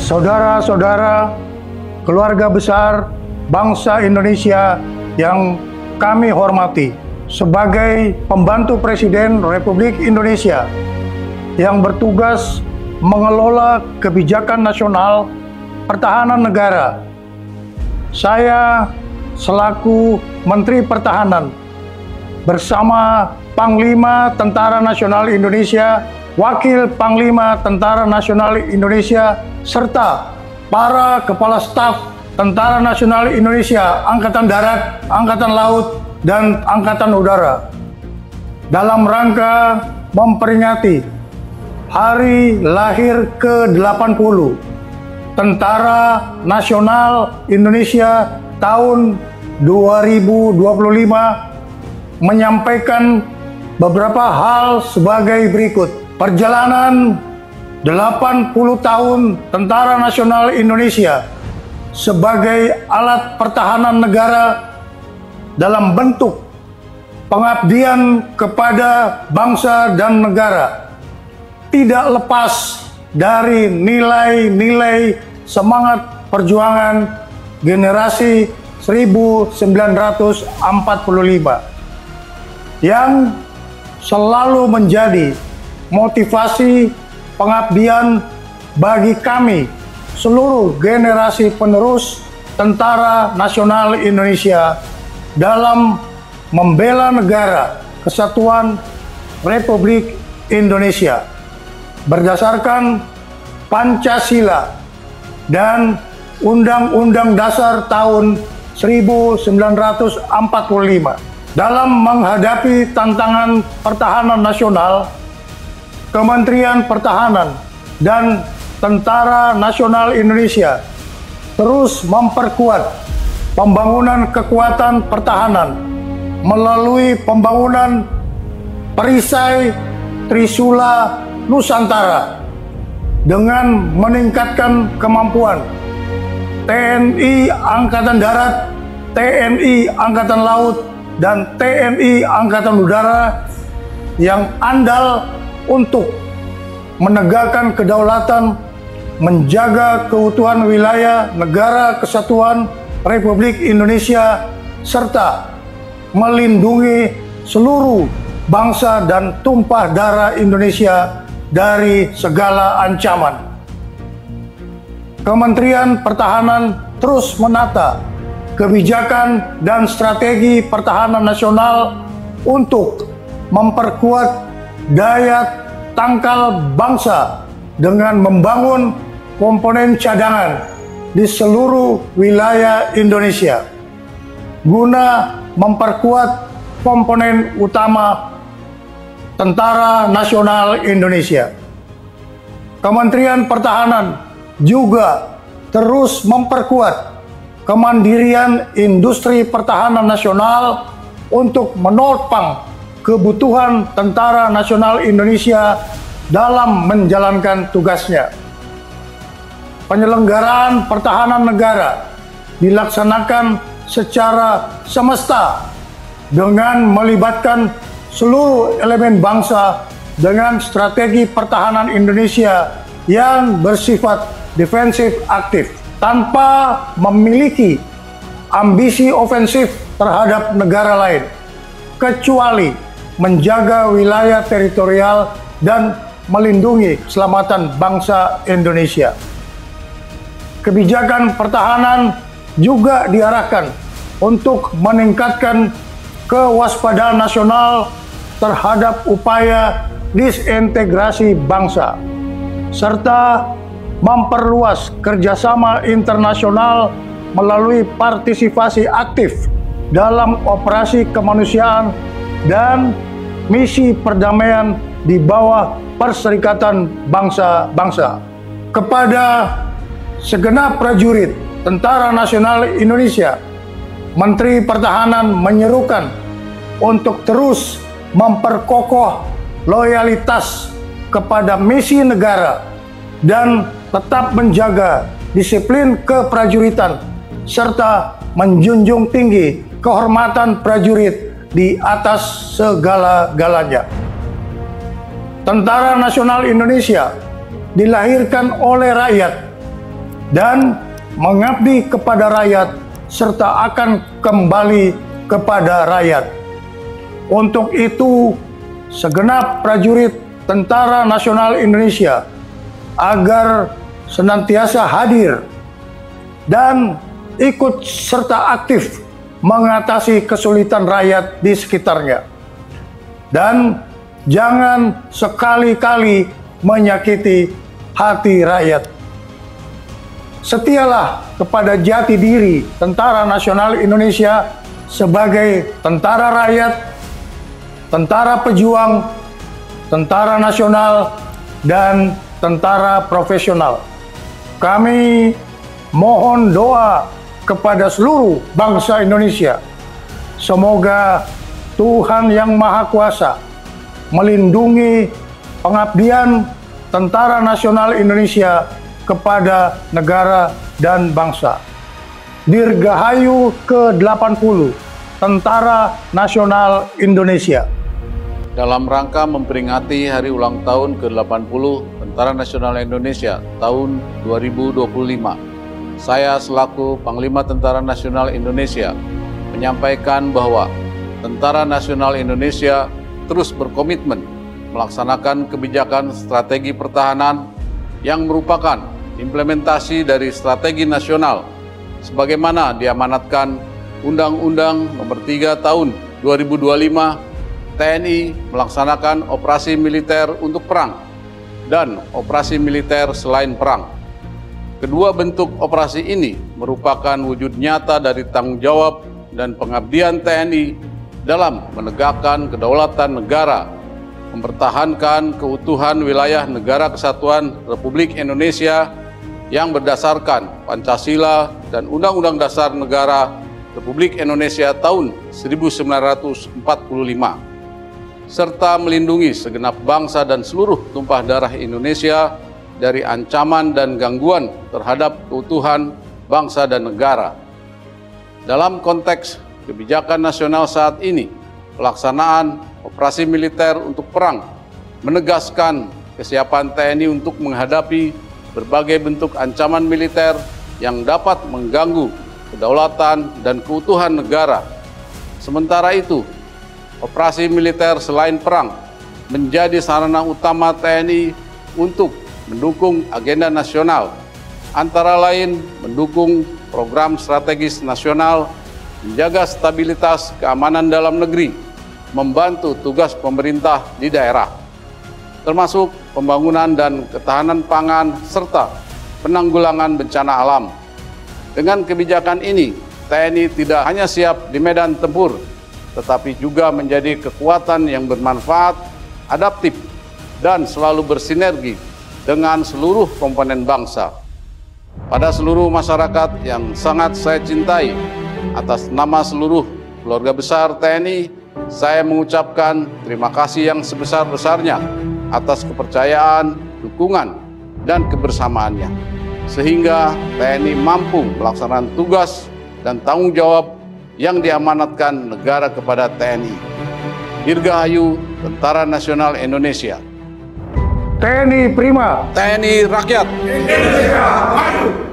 saudara-saudara, keluarga besar bangsa Indonesia yang kami hormati, sebagai pembantu Presiden Republik Indonesia yang bertugas mengelola kebijakan nasional pertahanan negara, saya selaku Menteri Pertahanan bersama Panglima Tentara Nasional Indonesia, Wakil Panglima Tentara Nasional Indonesia, serta para Kepala Staf Tentara Nasional Indonesia, Angkatan Darat, Angkatan Laut, dan Angkatan Udara, dalam rangka memperingati Hari Lahir ke-80 Tentara Nasional Indonesia tahun 2025, menyampaikan beberapa hal sebagai berikut. Perjalanan 80 tahun Tentara Nasional Indonesia sebagai alat pertahanan negara dalam bentuk pengabdian kepada bangsa dan negara tidak lepas dari nilai-nilai semangat perjuangan generasi 1945 yang selalu menjadi motivasi pengabdian bagi kami seluruh generasi penerus Tentara Nasional Indonesia dalam membela negara kesatuan Republik Indonesia berdasarkan Pancasila dan Undang-Undang Dasar tahun 1945. Dalam menghadapi tantangan pertahanan nasional, Kementerian Pertahanan dan Tentara Nasional Indonesia terus memperkuat pembangunan kekuatan pertahanan melalui pembangunan perisai Trisula Nusantara dengan meningkatkan kemampuan TNI Angkatan Darat, TNI Angkatan Laut, dan TNI Angkatan Udara yang andal untuk menegakkan kedaulatan, menjaga keutuhan wilayah negara kesatuan Republik Indonesia, serta melindungi seluruh bangsa dan tumpah darah Indonesia dari segala ancaman. Kementerian Pertahanan terus menata kebijakan dan strategi pertahanan nasional untuk memperkuat daya tangkal bangsa dengan membangun komponen cadangan di seluruh wilayah Indonesia guna memperkuat komponen utama Tentara Nasional Indonesia. Kementerian Pertahanan juga terus memperkuat kemandirian industri pertahanan nasional untuk menopang kebutuhan Tentara Nasional Indonesia dalam menjalankan tugasnya. Penyelenggaraan pertahanan negara dilaksanakan secara semesta dengan melibatkan seluruh elemen bangsa dengan strategi pertahanan Indonesia yang bersifat defensif aktif, tanpa memiliki ambisi ofensif terhadap negara lain, kecuali menjaga wilayah teritorial dan melindungi keselamatan bangsa Indonesia. Kebijakan pertahanan juga diarahkan untuk meningkatkan kewaspadaan nasional terhadap upaya disintegrasi bangsa, serta memperluas kerjasama internasional melalui partisipasi aktif dalam operasi kemanusiaan dan misi perdamaian di bawah Perserikatan Bangsa-Bangsa. Kepada segenap prajurit Tentara Nasional Indonesia, Menteri Pertahanan menyerukan untuk terus memperkokoh loyalitas kepada misi negara dan tetap menjaga disiplin keprajuritan serta menjunjung tinggi kehormatan prajurit di atas segala-galanya. Tentara Nasional Indonesia dilahirkan oleh rakyat dan mengabdi kepada rakyat serta akan kembali kepada rakyat. Untuk itu, segenap prajurit Tentara Nasional Indonesia agar senantiasa hadir dan ikut serta aktif mengatasi kesulitan rakyat di sekitarnya. Dan jangan sekali-kali menyakiti hati rakyat. Setialah kepada jati diri Tentara Nasional Indonesia sebagai tentara rakyat, tentara pejuang, tentara nasional, dan tentara profesional. Kami mohon doa kepada seluruh bangsa Indonesia. Semoga Tuhan Yang Maha Kuasa melindungi pengabdian Tentara Nasional Indonesia kepada negara dan bangsa. Dirgahayu ke-80 Tentara Nasional Indonesia. Dalam rangka memperingati hari ulang tahun ke-80 Tentara Nasional Indonesia tahun 2025, saya selaku Panglima Tentara Nasional Indonesia menyampaikan bahwa Tentara Nasional Indonesia terus berkomitmen melaksanakan kebijakan strategi pertahanan yang merupakan implementasi dari strategi nasional sebagaimana diamanatkan Undang-Undang Nomor 3 Tahun 2025 TNI melaksanakan operasi militer untuk perang dan operasi militer selain perang. Kedua bentuk operasi ini merupakan wujud nyata dari tanggung jawab dan pengabdian TNI dalam menegakkan kedaulatan negara, mempertahankan keutuhan wilayah Negara Kesatuan Republik Indonesia yang berdasarkan Pancasila dan Undang-Undang Dasar Negara Republik Indonesia tahun 1945, serta melindungi segenap bangsa dan seluruh tumpah darah Indonesia dari ancaman dan gangguan terhadap keutuhan bangsa dan negara. Dalam konteks kebijakan nasional saat ini, pelaksanaan operasi militer untuk perang menegaskan kesiapan TNI untuk menghadapi berbagai bentuk ancaman militer yang dapat mengganggu kedaulatan dan keutuhan negara. Sementara itu, operasi militer selain perang menjadi sarana utama TNI untuk mendukung agenda nasional, antara lain mendukung program strategis nasional, menjaga stabilitas keamanan dalam negeri, membantu tugas pemerintah di daerah, termasuk pembangunan dan ketahanan pangan serta penanggulangan bencana alam. Dengan kebijakan ini, TNI tidak hanya siap di medan tempur, tetapi juga menjadi kekuatan yang bermanfaat, adaptif, dan selalu bersinergi dengan seluruh komponen bangsa. Pada seluruh masyarakat yang sangat saya cintai, atas nama seluruh keluarga besar TNI, saya mengucapkan terima kasih yang sebesar-besarnya atas kepercayaan, dukungan, dan kebersamaannya, sehingga TNI mampu melaksanakan tugas dan tanggung jawab yang diamanatkan negara kepada TNI. Dirgahayu Tentara Nasional Indonesia. TNI Prima. TNI Rakyat. Indonesia Maju.